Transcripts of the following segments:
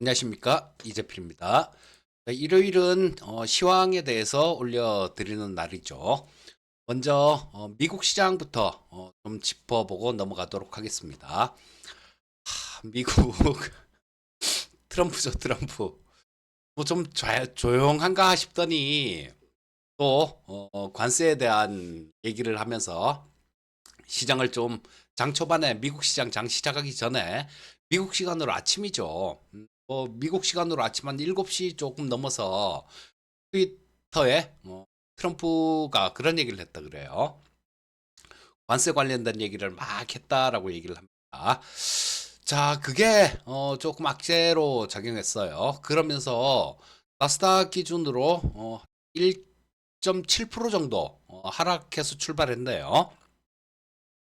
안녕하십니까, 이재필입니다. 일요일은 시황에 대해서 올려드리는 날이죠. 먼저 미국 시장부터 좀 짚어보고 넘어가도록 하겠습니다. 미국 트럼프죠, 트럼프. 뭐 좀 조용한가 싶더니 또 관세에 대한 얘기를 하면서 시장을 좀, 장 초반에 미국 시장 장 시작하기 전에, 미국 시간으로 아침이죠. 미국 시간으로 아침 한 7시 조금 넘어서 트위터에 트럼프가 그런 얘기를 했다 그래요. 관세 관련된 얘기를 막 했다라고 얘기를 합니다. 자, 그게 조금 악재로 작용했어요. 그러면서 나스닥 기준으로 1.7% 정도 하락해서 출발했네요.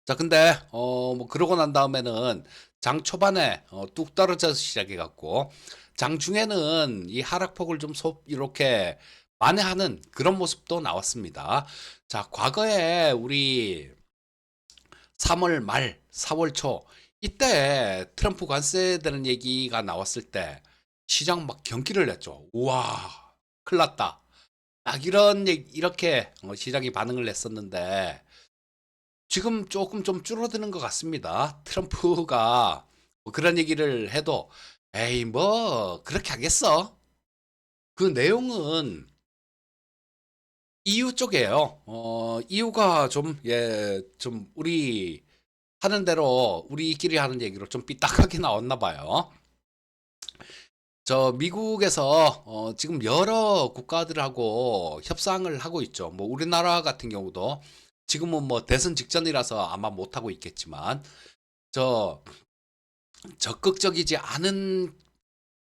자, 근데 뭐 그러고 난 다음에는 장 초반에 뚝 떨어져서 시작해 갖고 장 중에는 이 하락폭을 좀 이렇게 만회하는 그런 모습도 나왔습니다. 자, 과거에 우리 3월 말, 4월 초 이때 트럼프 관세되는 얘기가 나왔을 때 시장 막 경기를 냈죠. 우와, 큰일 났다. 막 이렇게 시장이 반응을 했었는데 지금 조금 좀 줄어드는 것 같습니다. 트럼프가 뭐 그런 얘기를 해도 에이 뭐 그렇게 하겠어? 그 내용은 EU 쪽이에요. EU가 좀, 좀 우리 하는 대로 우리끼리 하는 얘기로 좀 삐딱하게 나왔나 봐요. 저 미국에서 지금 여러 국가들하고 협상을 하고 있죠. 뭐 우리나라 같은 경우도 지금은 뭐 대선 직전이라서 아마 못 하고 있겠지만 저 적극적이지 않은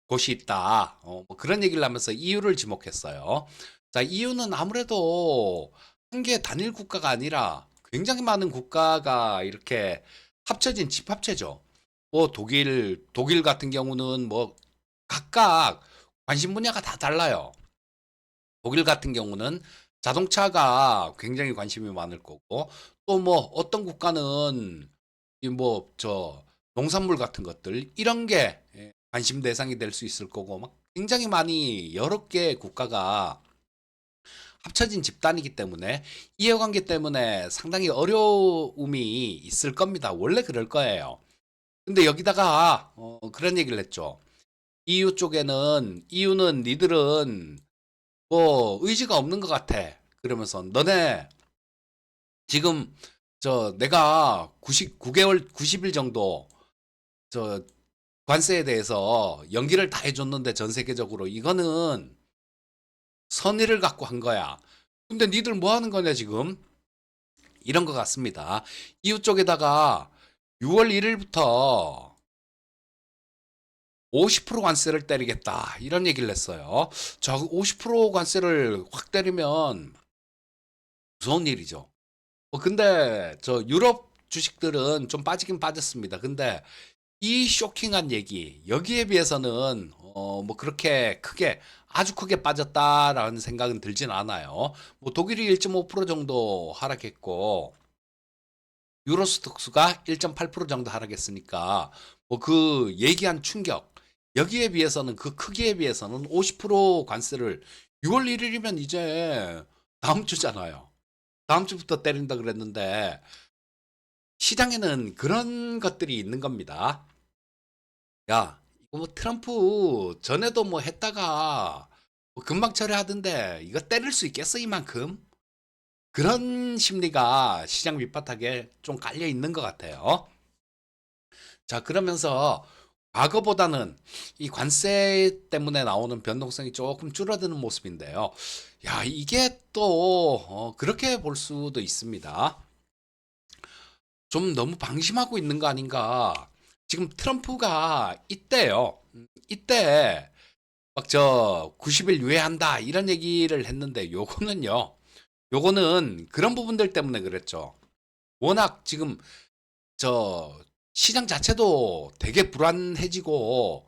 곳이 있다. 뭐 그런 얘기를 하면서 이유를 지목했어요. 자, 이유는 아무래도 한 개 단일 국가가 아니라 굉장히 많은 국가가 이렇게 합쳐진 집합체죠. 뭐 독일 같은 경우는 뭐 각각 관심 분야가 다 달라요. 독일 같은 경우는 자동차가 굉장히 관심이 많을 거고, 또 뭐 어떤 국가는 이 뭐 저 농산물 같은 것들 이런 게 관심 대상이 될 수 있을 거고, 막 굉장히 많이 여러 개 국가가 합쳐진 집단이기 때문에 이해관계 때문에 상당히 어려움이 있을 겁니다. 원래 그럴 거예요. 근데 여기다가 그런 얘기를 했죠. EU는 니들은 뭐 의지가 없는 것 같아. 그러면서 너네 지금 내가 9개월 90일 정도 저 관세에 대해서 연기를 다 해줬는데 전 세계적으로 이거는 선의를 갖고 한 거야. 근데 니들 뭐 하는 거냐 지금? 이런 것 같습니다. 이웃 쪽에다가 6월 1일부터 50% 관세를 때리겠다. 이런 얘기를 했어요. 저 50% 관세를 확 때리면 무서운 일이죠. 근데 저 유럽 주식들은 좀 빠지긴 빠졌습니다. 근데 이 쇼킹한 얘기 여기에 비해서는 뭐 그렇게 크게 아주 크게 빠졌다라는 생각은 들진 않아요. 뭐 독일이 1.5% 정도 하락했고 유로스톡스가 1.8% 정도 하락했으니까 뭐 그 얘기한 충격 여기에 비해서는 그 크기에 비해서는 50% 관세를 6월 1일이면 이제 다음 주잖아요. 다음 주부터 때린다 그랬는데 시장에는 그런 것들이 있는 겁니다. 야, 이거 뭐 트럼프 전에도 뭐 했다가 뭐 금방 처리하던데 이거 때릴 수 있겠어, 이만큼? 그런 심리가 시장 밑바닥에 좀 깔려 있는 것 같아요. 자, 그러면서 과거보다는 이 관세 때문에 나오는 변동성이 조금 줄어드는 모습인데요. 야, 이게 또 그렇게 볼 수도 있습니다. 좀 너무 방심하고 있는 거 아닌가? 지금 트럼프가 이때요. 이때 막 90일 유예한다 이런 얘기를 했는데 요거는 그런 부분들 때문에 그랬죠. 워낙 지금 저 시장 자체도 되게 불안해지고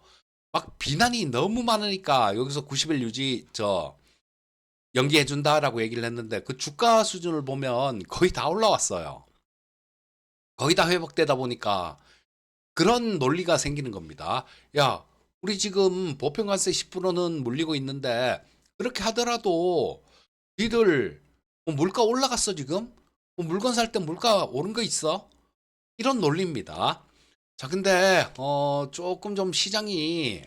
막 비난이 너무 많으니까 여기서 90일 유지 연기해준다라고 얘기를 했는데 그 주가 수준을 보면 거의 다 올라왔어요. 거의 다 회복되다 보니까 그런 논리가 생기는 겁니다. 야, 우리 지금 보편관세 10%는 물리고 있는데 그렇게 하더라도 니들 물가 올라갔어 지금? 물건 살 때 물가 오른 거 있어? 이런 논리입니다. 자, 근데 조금 좀 시장이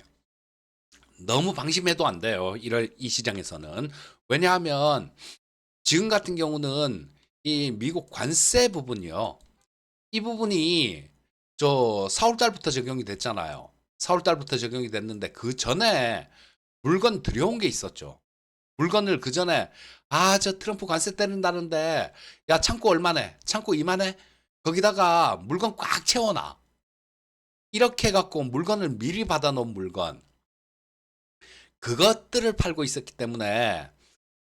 너무 방심해도 안 돼요. 이 시장에서는. 왜냐하면 지금 같은 경우는 이 미국 관세 부분이요. 이 부분이 저 4월 달부터 적용이 됐잖아요. 4월 달부터 적용이 됐는데 그 전에 물건 들여온 게 있었죠. 물건을 그 전에 저 트럼프 관세 때린다는데 야 창고 얼마네? 창고 이만해? 거기다가 물건 꽉 채워놔. 이렇게 해갖고 물건을 미리 받아놓은 물건 그것들을 팔고 있었기 때문에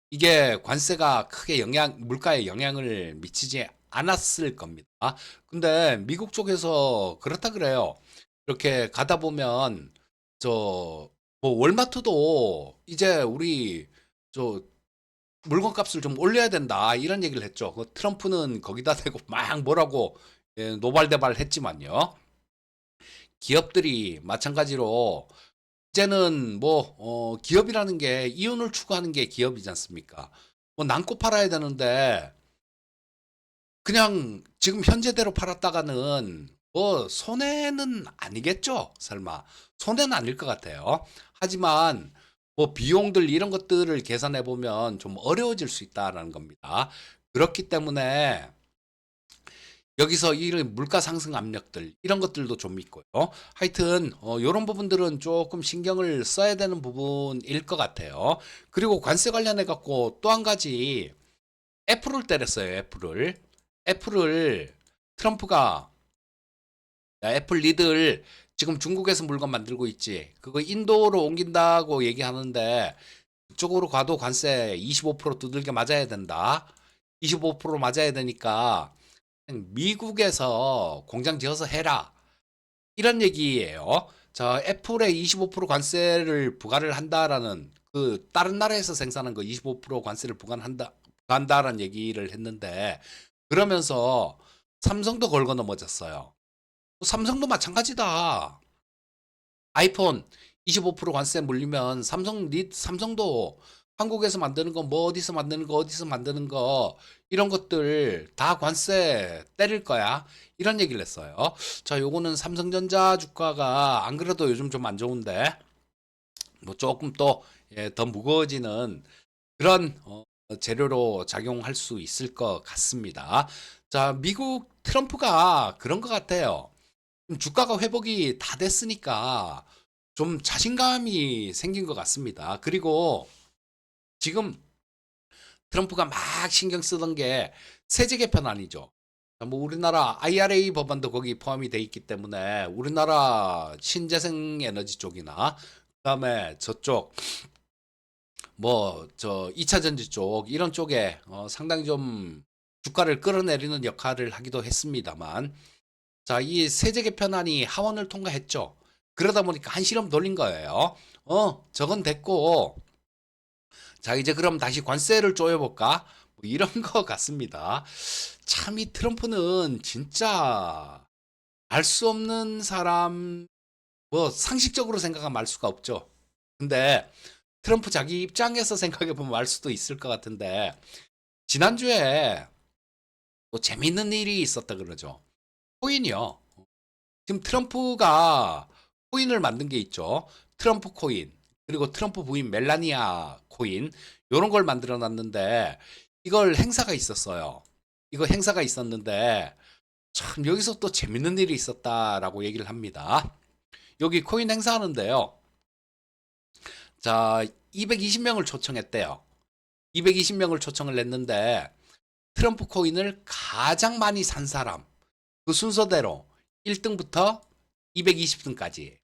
이게 관세가 크게 물가에 영향을 미치지 않았을 겁니다. 근데 미국 쪽에서 그렇다 그래요. 이렇게 가다 보면 저 뭐 월마트도 이제 우리 저 물건 값을 좀 올려야 된다 이런 얘기를 했죠. 그 트럼프는 거기다 대고 막 뭐라고 노발대발 했지만요. 기업들이 마찬가지로 이제는 뭐 기업이라는 게 이윤을 추구하는 게 기업이지 않습니까? 뭐 남고 팔아야 되는데 그냥 지금 현재대로 팔았다가는 뭐 손해는 아니겠죠? 설마 손해는 아닐 것 같아요. 하지만 뭐 비용들 이런 것들을 계산해 보면 좀 어려워질 수 있다라는 겁니다. 그렇기 때문에 여기서 이런 물가 상승 압력들 이런 것들도 좀 있고요. 하여튼 이런 부분들은 조금 신경을 써야 되는 부분일 것 같아요. 그리고 관세 관련해 갖고 또 한 가지 애플을 때렸어요. 애플을 트럼프가 야, 애플 리들 지금 중국에서 물건 만들고 있지. 그거 인도로 옮긴다고 얘기하는데 그쪽으로 가도 관세 25% 두들겨 맞아야 된다. 25% 맞아야 되니까 미국에서 공장 지어서 해라. 이런 얘기예요. 자, 애플에 25% 관세를 부과를 한다라는 그 다른 나라에서 생산한 거 25% 관세를 부과한다라는 얘기를 했는데 그러면서 삼성도 걸고 넘어졌어요. 삼성도 마찬가지다. 아이폰 25% 관세 물리면 삼성도 한국에서 만드는 거, 뭐 어디서 만드는 거, 어디서 만드는 거, 이런 것들 다 관세 때릴 거야. 이런 얘기를 했어요. 자, 요거는 삼성전자 주가가 안 그래도 요즘 좀 안 좋은데, 뭐 조금 또, 더 무거워지는 그런, 재료로 작용할 수 있을 것 같습니다. 자, 미국 트럼프가 그런 것 같아요. 주가가 회복이 다 됐으니까 좀 자신감이 생긴 것 같습니다. 그리고 지금 트럼프가 막 신경 쓰던 게 세제 개편안이죠. 뭐 우리나라 IRA 법안도 거기 포함이 돼 있기 때문에 우리나라 신재생 에너지 쪽이나 그다음에 저쪽 뭐 저 2차 전지 쪽 이런 쪽에 상당히 좀 주가를 끌어내리는 역할을 하기도 했습니다만 자, 이 세제 개편안이 하원을 통과했죠. 그러다 보니까 한시름 돌린 거예요. 저건 됐고, 자, 이제 그럼 다시 관세를 쪼여볼까? 뭐 이런 거 같습니다. 참, 이 트럼프는 진짜 알 수 없는 사람, 뭐 상식적으로 생각하면 알 수가 없죠. 근데 트럼프 자기 입장에서 생각해 보면 알 수도 있을 것 같은데, 지난주에 또 재밌는 일이 있었다 그러죠. 코인이요. 지금 트럼프가 코인을 만든 게 있죠. 트럼프 코인, 그리고 트럼프 부인 멜라니아 코인, 요런 걸 만들어 놨는데, 이걸 행사가 있었어요. 이거 행사가 있었는데, 참, 여기서 또 재밌는 일이 있었다라고 얘기를 합니다. 여기 코인 행사하는데요. 자, 220명을 초청했대요. 220명을 초청을 했는데, 트럼프 코인을 가장 많이 산 사람, 그 순서대로 1등부터 220등까지.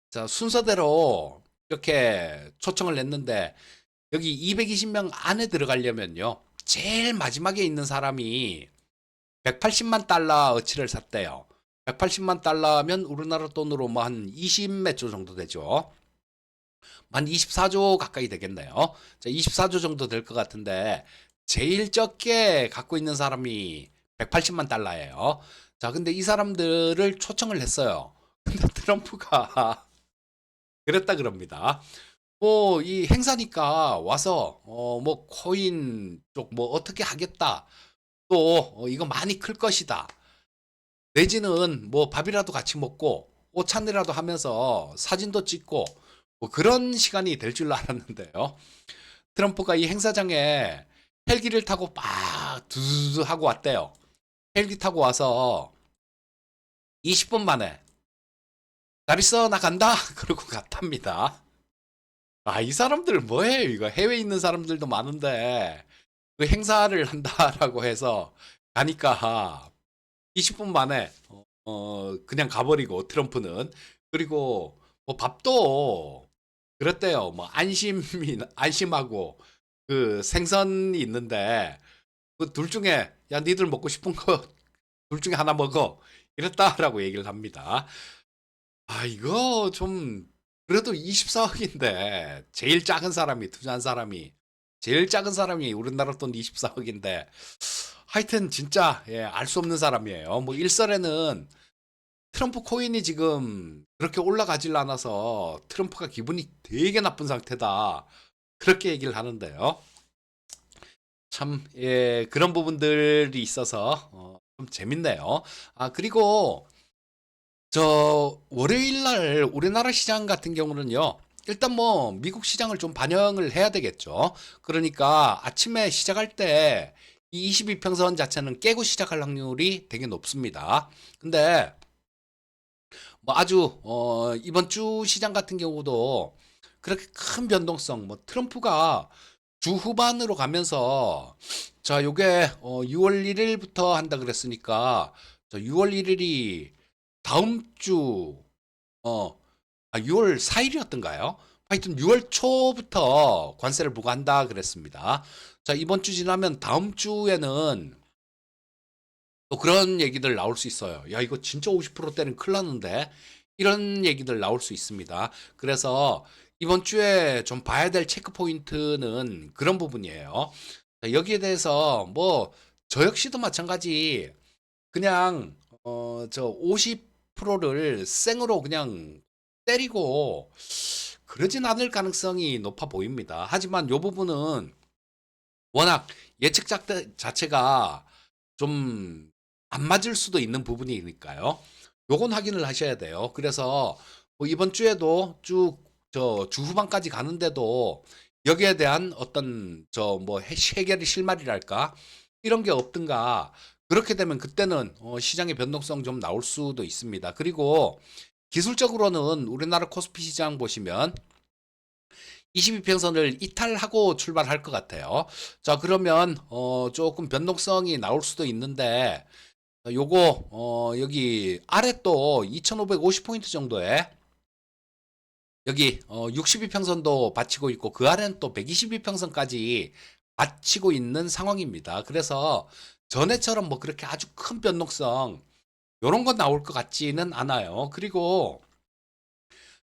자, 순서대로 이렇게 초청을 냈는데 여기 220명 안에 들어가려면요. 제일 마지막에 있는 사람이 180만 달러 어치를 샀대요. 180만 달러면 우리나라 돈으로 뭐 한 20 몇 조 정도 되죠. 한 24조 가까이 되겠네요. 자, 24조 정도 될 것 같은데 제일 적게 갖고 있는 사람이 180만 달러예요. 자, 근데 이 사람들을 초청을 했어요. 근데 트럼프가 그랬다 그럽니다. 뭐 이 행사니까 와서 뭐 코인 쪽 뭐 어떻게 하겠다. 또 이거 많이 클 것이다. 내지는 뭐 밥이라도 같이 먹고 오찬이라도 하면서 사진도 찍고 뭐 그런 시간이 될 줄 알았는데요. 트럼프가 이 행사장에 헬기를 타고 막 두두두 하고 왔대요. 헬기 타고 와서 20분 만에 잘 있어 나 간다 그러고 갔답니다. 아, 이 사람들 뭐해 이거 해외에 있는 사람들도 많은데 그 행사를 한다라고 해서 가니까 20분 만에 그냥 가버리고 트럼프는 그리고 뭐 밥도 그랬대요. 뭐 안심이 안심하고 그 생선이 있는데 그 둘 중에 야 니들 먹고 싶은 거 둘 중에 하나 먹어 이랬다라고 얘기를 합니다. 아 이거 좀 그래도 24억인데 제일 작은 사람이 투자한 사람이 제일 작은 사람이 우리나라 돈 24억인데 하여튼 진짜 예, 알 수 없는 사람이에요. 뭐 일설에는 트럼프 코인이 지금 그렇게 올라가질 않아서 트럼프가 기분이 되게 나쁜 상태다. 그렇게 얘기를 하는데요. 참, 예, 그런 부분들이 있어서 좀 재밌네요. 아, 그리고 저 월요일 날 우리나라 시장 같은 경우는요. 일단 뭐 미국 시장을 좀 반영을 해야 되겠죠. 그러니까 아침에 시작할 때 이 22평선 자체는 깨고 시작할 확률이 되게 높습니다. 근데 뭐 아주 이번 주 시장 같은 경우도 그렇게 큰 변동성 뭐 트럼프가 주 후반으로 가면서 자 요게 6월 1일부터 한다 그랬으니까 저 6월 1일이 다음 주 어, 6월 4일이었던가요? 하여튼 6월 초부터 관세를 부과한다 그랬습니다. 자, 이번 주 지나면 다음 주에는 또 그런 얘기들 나올 수 있어요. 야, 이거 진짜 50%대는 큰일 났는데? 이런 얘기들 나올 수 있습니다. 그래서 이번 주에 좀 봐야 될 체크 포인트는 그런 부분이에요. 자, 여기에 대해서 뭐, 저 역시도 마찬가지, 그냥, 저 50%를 생으로 그냥 때리고, 그러진 않을 가능성이 높아 보입니다. 하지만 이 부분은 워낙 예측 자체가 좀 안 맞을 수도 있는 부분이니까요. 요건 확인을 하셔야 돼요. 그래서 뭐 이번 주에도 쭉 저 주 후반까지 가는데도 여기에 대한 어떤 저 뭐 해결의 실마리랄까 이런 게 없든가 그렇게 되면 그때는 시장의 변동성 좀 나올 수도 있습니다. 그리고 기술적으로는 우리나라 코스피 시장 보시면 22평선을 이탈하고 출발할 것 같아요. 자, 그러면 조금 변동성이 나올 수도 있는데 요거 여기 아래 또 2550포인트 정도에 여기 62평선도 받치고 있고 그 아래는 또 122평선까지 받치고 있는 상황입니다. 그래서 전에처럼 뭐 그렇게 아주 큰 변동성 요런 건 나올 것 같지는 않아요. 그리고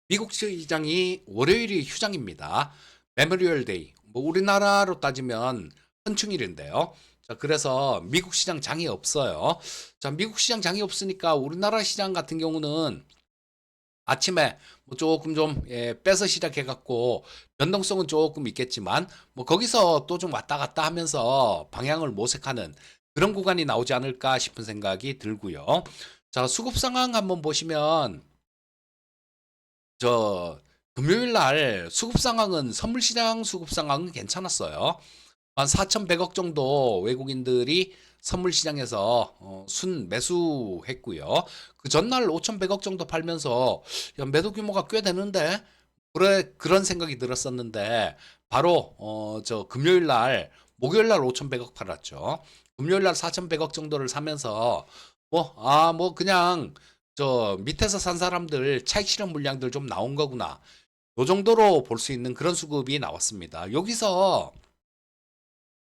미국 시장이 월요일이 휴장입니다. 메모리얼 데이. 뭐 우리나라로 따지면 현충일인데요. 자, 그래서 미국 시장 장이 없어요. 자, 미국 시장 장이 없으니까 우리나라 시장 같은 경우는 아침에 뭐 조금 좀 빼서 시작해갖고 변동성은 조금 있겠지만 뭐 거기서 또 좀 왔다 갔다 하면서 방향을 모색하는 그런 구간이 나오지 않을까 싶은 생각이 들고요. 자, 수급 상황 한번 보시면 저 금요일 날 수급 상황은 선물 시장 수급 상황은 괜찮았어요. 한 4,100억 정도 외국인들이 선물 시장에서 순 매수했고요. 그 전날 5,100억 정도 팔면서 야, 매도 규모가 꽤 되는데 그래 그런 생각이 들었었는데 바로 저 금요일 날 목요일 날 5,100억 팔았죠. 금요일 날 4,100억 정도를 사면서 뭐 그냥 저 밑에서 산 사람들 차익 실현 물량들 좀 나온 거구나. 요 정도로 볼 수 있는 그런 수급이 나왔습니다. 여기서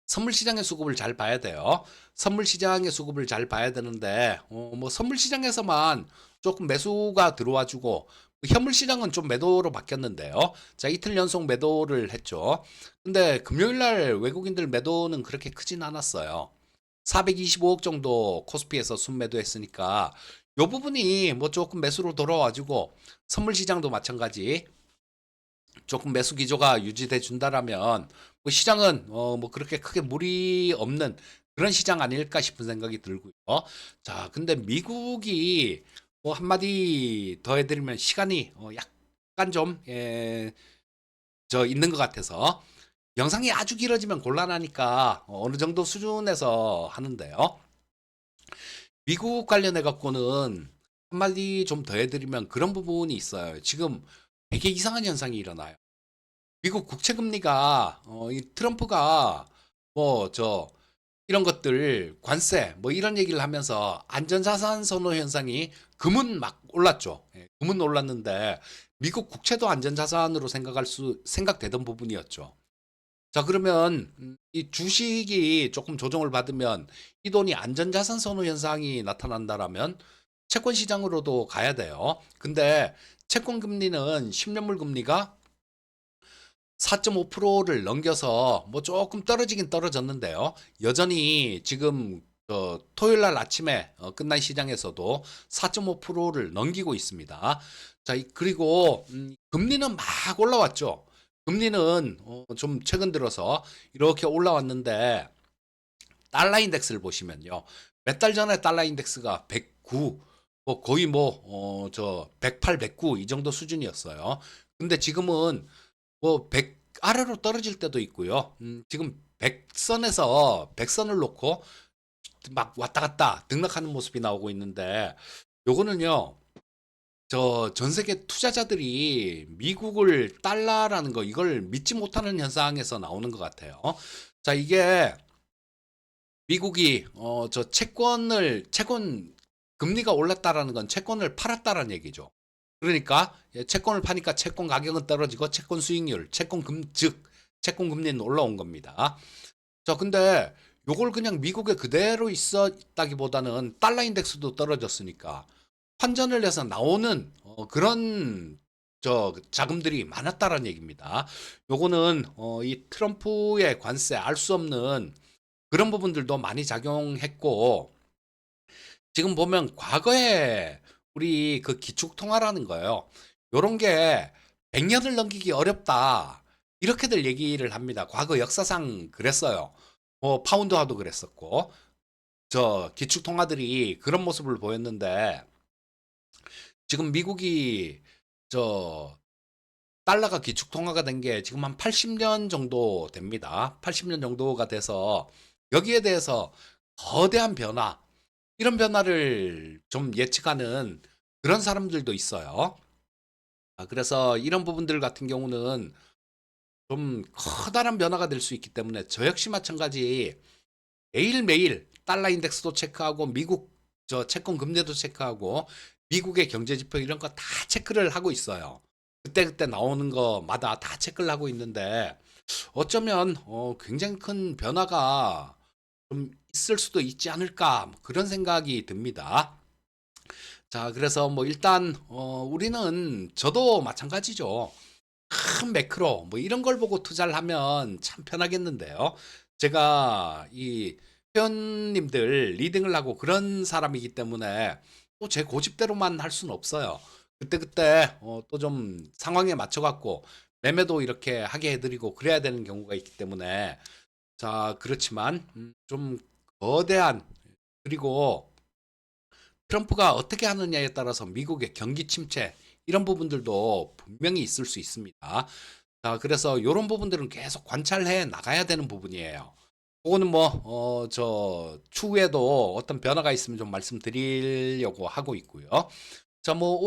선물 시장의 수급을 잘 봐야 돼요. 선물 시장의 수급을 잘 봐야 되는데, 뭐 선물 시장에서만 조금 매수가 들어와 주고, 현물 시장은 좀 매도로 바뀌었는데요. 자, 이틀 연속 매도를 했죠. 근데 금요일 날 외국인들 매도는 그렇게 크진 않았어요. 425억 정도 코스피에서 순매도 했으니까, 요 부분이 뭐 조금 매수로 돌아와 주고, 선물 시장도 마찬가지. 조금 매수 기조가 유지돼 준다라면 뭐 시장은 뭐 그렇게 크게 무리 없는 그런 시장 아닐까 싶은 생각이 들고요. 자, 근데 미국이 뭐 한마디 더 해드리면 시간이 약간 좀 저 있는 것 같아서 영상이 아주 길어지면 곤란하니까 어느 정도 수준에서 하는데요. 미국 관련해 갖고는 한마디 좀 더 해드리면 그런 부분이 있어요. 지금 되게 이상한 현상이 일어나요. 미국 국채 금리가 이 트럼프가 뭐 이런 것들 관세 뭐 이런 얘기를 하면서 안전자산 선호 현상이 금은 막 올랐죠. 예, 금은 올랐는데 미국 국채도 안전자산으로 생각되던 부분이었죠. 자, 그러면 이 주식이 조금 조정을 받으면 이 돈이 안전자산 선호 현상이 나타난다라면 채권 시장으로도 가야 돼요. 근데 채권 금리는 10년물 금리가 4.5%를 넘겨서 뭐 조금 떨어지긴 떨어졌는데요. 여전히 지금 토요일 날 아침에 끝난 시장에서도 4.5%를 넘기고 있습니다. 자, 그리고 금리는 막 올라왔죠. 금리는 좀 최근 들어서 이렇게 올라왔는데 달러 인덱스를 보시면요. 몇 달 전에 달러 인덱스가 109, 뭐 거의 108, 109 이 정도 수준이었어요. 근데 지금은 뭐 100 아래로 떨어질 때도 있고요. 지금 100선에서 100선을 놓고 막 왔다 갔다 등락하는 모습이 나오고 있는데 요거는요. 전 세계 투자자들이 미국을 달러라는 거 이걸 믿지 못하는 현상에서 나오는 것 같아요. 자, 이게 미국이 채권 금리가 올랐다라는 건 채권을 팔았다라는 얘기죠. 그러니까 채권을 파니까 채권 가격은 떨어지고 채권 수익률, 즉 채권 금리는 올라온 겁니다. 자, 근데 요걸 그냥 미국에 그대로 있었다기보다는 달러 인덱스도 떨어졌으니까 환전을 해서 나오는 그런 자금들이 많았다라는 얘기입니다. 요거는 이 트럼프의 관세 알 수 없는 그런 부분들도 많이 작용했고 지금 보면 과거에 우리 그 기축통화라는 거예요. 요런 게 100년을 넘기기 어렵다. 이렇게들 얘기를 합니다. 과거 역사상 그랬어요. 뭐 파운드화도 그랬었고 기축통화들이 그런 모습을 보였는데 지금 미국이 저 달러가 기축통화가 된 게 지금 한 80년 정도 됩니다. 80년 정도가 돼서 여기에 대해서 거대한 변화, 이런 변화를 좀 예측하는 그런 사람들도 있어요. 그래서 이런 부분들 같은 경우는 좀 커다란 변화가 될 수 있기 때문에 저 역시 마찬가지 매일매일 달러 인덱스도 체크하고 미국 채권 금리도 체크하고 미국의 경제 지표 이런 거 다 체크를 하고 있어요. 그때그때 나오는 거마다 다 체크를 하고 있는데 어쩌면 굉장히 큰 변화가 좀 있을 수도 있지 않을까 뭐 그런 생각이 듭니다. 자, 그래서 뭐 일단 우리는 저도 마찬가지죠. 큰 매크로 뭐 이런 걸 보고 투자를 하면 참 편하겠는데요. 제가 이 회원님들 리딩을 하고 그런 사람이기 때문에 또 제 고집대로만 할 수는 없어요. 그때그때 또 좀 상황에 맞춰 갖고 매매도 이렇게 하게 해드리고 그래야 되는 경우가 있기 때문에 자, 그렇지만 좀 거대한 그리고 트럼프가 어떻게 하느냐에 따라서 미국의 경기 침체 이런 부분들도 분명히 있을 수 있습니다. 자, 그래서 이런 부분들은 계속 관찰해 나가야 되는 부분이에요. 그거는 뭐, 추후에도 어떤 변화가 있으면 좀 말씀드리려고 하고 있고요. 자, 뭐,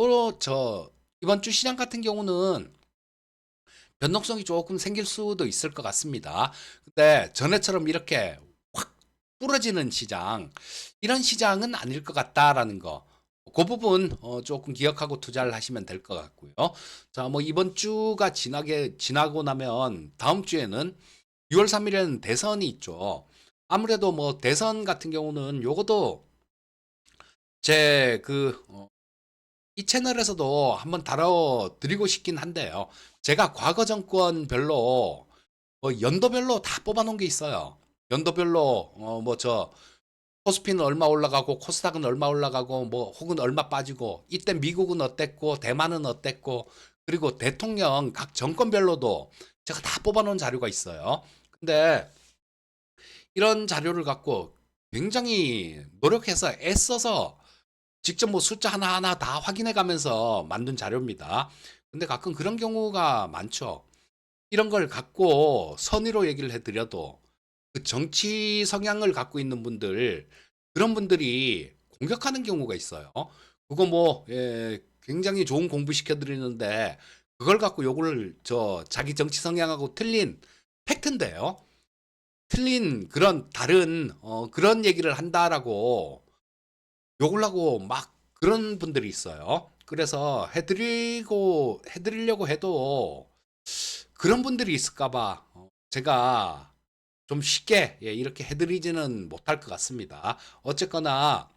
이번 주 시장 같은 경우는 변동성이 조금 생길 수도 있을 것 같습니다. 근데 전에처럼 이렇게 확 부러지는 시장, 이런 시장은 아닐 것 같다라는 거. 그 부분 조금 기억하고 투자를 하시면 될 것 같고요. 자, 뭐 이번 주가 지나고 나면 다음 주에는 6월 3일에는 대선이 있죠. 아무래도 뭐 대선 같은 경우는 요것도 제 이 채널에서도 한번 다뤄드리고 싶긴 한데요. 제가 과거 정권별로 연도별로 다 뽑아놓은 게 있어요. 연도별로 코스피는 얼마 올라가고 코스닥은 얼마 올라가고 뭐 혹은 얼마 빠지고 이때 미국은 어땠고 대만은 어땠고 그리고 대통령 각 정권별로도 제가 다 뽑아놓은 자료가 있어요. 근데 이런 자료를 갖고 굉장히 노력해서 애써서 직접 뭐 숫자 하나하나 다 확인해 가면서 만든 자료입니다. 근데 가끔 그런 경우가 많죠. 이런 걸 갖고 선의로 얘기를 해드려도 그 정치 성향을 갖고 있는 분들, 그런 분들이 공격하는 경우가 있어요. 그거 뭐, 굉장히 좋은 공부 시켜드리는데, 그걸 갖고 요거를 자기 정치 성향하고 틀린 팩트인데요. 틀린 그런 다른, 그런 얘기를 한다라고 욕을 하고 막 그런 분들이 있어요. 그래서 해드리려고 해도 그런 분들이 있을까봐 제가 좀 쉽게 이렇게 해드리지는 못할 것 같습니다. 어쨌거나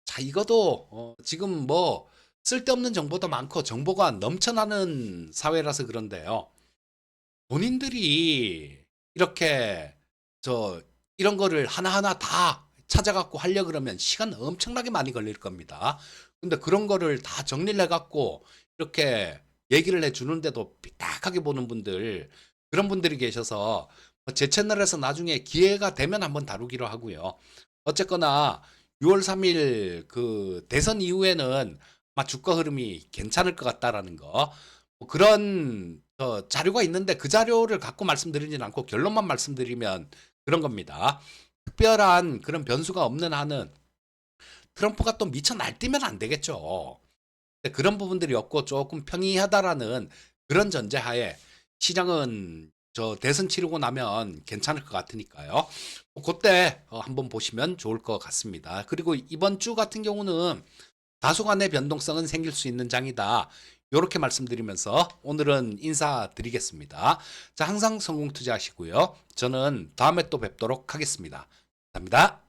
자 이것도 지금 뭐 쓸데없는 정보도 많고 정보가 넘쳐나는 사회라서 그런데요. 본인들이 이렇게 저 이런 거를 하나하나 다 찾아갖고 하려 그러면 시간 엄청나게 많이 걸릴 겁니다. 근데 그런 거를 다 정리를 해갖고 이렇게 얘기를 해주는데도 삐딱하게 보는 분들, 그런 분들이 계셔서 제 채널에서 나중에 기회가 되면 한번 다루기로 하고요. 어쨌거나 6월 3일 그 대선 이후에는 아마 주가 흐름이 괜찮을 것 같다라는 거. 뭐 그런 자료가 있는데 그 자료를 갖고 말씀드리진 않고 결론만 말씀드리면 그런 겁니다. 특별한 그런 변수가 없는 한은 트럼프가 또 미쳐 날뛰면 안 되겠죠. 근데 그런 부분들이 없고 조금 평이하다라는 그런 전제하에 시장은 대선 치르고 나면 괜찮을 것 같으니까요. 그때 한번 보시면 좋을 것 같습니다. 그리고 이번 주 같은 경우는 다소간의 변동성은 생길 수 있는 장이다. 이렇게 말씀드리면서 오늘은 인사드리겠습니다. 자, 항상 성공 투자하시고요. 저는 다음에 또 뵙도록 하겠습니다. 감사합니다.